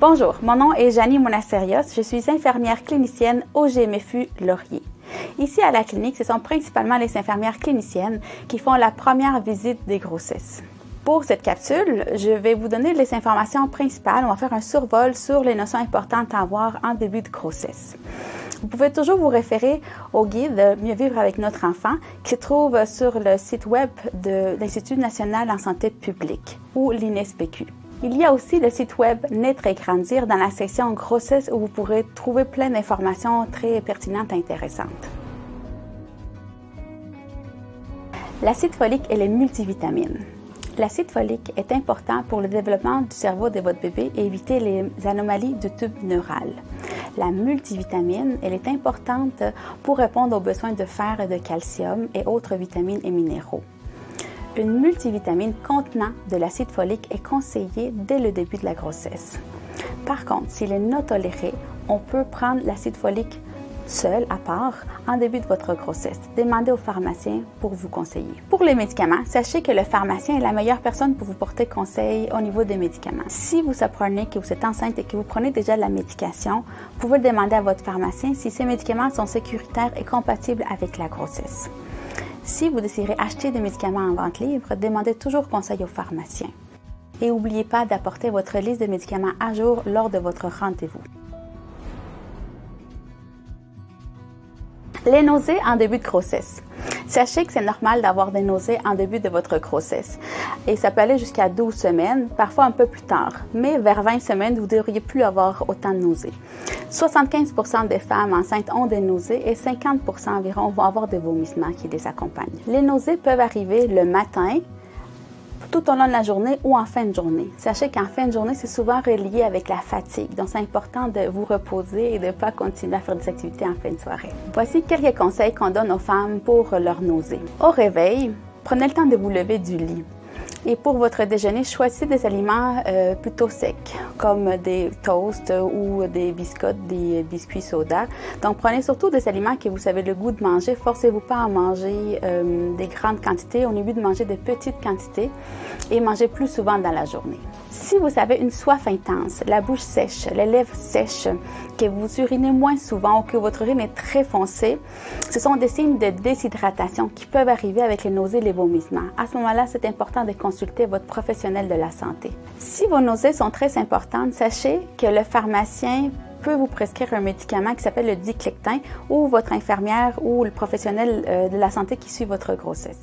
Bonjour, mon nom est Janie Monasterios, je suis infirmière clinicienne au GMFU Laurier. Ici à la clinique, ce sont principalement les infirmières cliniciennes qui font la première visite des grossesses. Pour cette capsule, je vais vous donner les informations principales. On va faire un survol sur les notions importantes à avoir en début de grossesse. Vous pouvez toujours vous référer au guide Mieux vivre avec notre enfant qui se trouve sur le site web de l'Institut national en santé publique ou l'INSPQ. Il y a aussi le site web Naître et grandir dans la section grossesse où vous pourrez trouver plein d'informations très pertinentes et intéressantes. L'acide folique et les multivitamines. L'acide folique est important pour le développement du cerveau de votre bébé et éviter les anomalies du tube neural. La multivitamine, elle est importante pour répondre aux besoins de fer et de calcium et autres vitamines et minéraux. Une multivitamine contenant de l'acide folique est conseillée dès le début de la grossesse. Par contre, s'il est non toléré, on peut prendre l'acide folique seul, à part, en début de votre grossesse. Demandez au pharmacien pour vous conseiller. Pour les médicaments, sachez que le pharmacien est la meilleure personne pour vous porter conseil au niveau des médicaments. Si vous apprenez que vous êtes enceinte et que vous prenez déjà de la médication, vous pouvez demander à votre pharmacien si ces médicaments sont sécuritaires et compatibles avec la grossesse. Si vous désirez acheter des médicaments en vente libre, demandez toujours conseil au pharmacien. Et n'oubliez pas d'apporter votre liste de médicaments à jour lors de votre rendez-vous. Les nausées en début de grossesse. Sachez que c'est normal d'avoir des nausées en début de votre grossesse. Et ça peut aller jusqu'à 12 semaines, parfois un peu plus tard. Mais vers 20 semaines, vous ne devriez plus avoir autant de nausées. 75% des femmes enceintes ont des nausées et 50% environ vont avoir des vomissements qui les accompagnent. Les nausées peuvent arriver le matin, tout au long de la journée ou en fin de journée. Sachez qu'en fin de journée, c'est souvent relié avec la fatigue. Donc, c'est important de vous reposer et de ne pas continuer à faire des activités en fin de soirée. Voici quelques conseils qu'on donne aux femmes pour leurs nausées. Au réveil, prenez le temps de vous lever du lit. Et pour votre déjeuner, choisissez des aliments plutôt secs, comme des toasts ou des biscottes, des biscuits soda. Donc, prenez surtout des aliments que vous avez le goût de manger. Forcez-vous pas à manger des grandes quantités. On évite de manger des petites quantités et mangez plus souvent dans la journée. Si vous avez une soif intense, la bouche sèche, les lèvres sèches, que vous urinez moins souvent ou que votre urine est très foncée, ce sont des signes de déshydratation qui peuvent arriver avec les nausées et les vomissements. À ce moment-là, c'est important de consulter votre professionnel de la santé. Si vos nausées sont très importantes, sachez que le pharmacien peut vous prescrire un médicament qui s'appelle le diclectin ou votre infirmière ou le professionnel de la santé qui suit votre grossesse.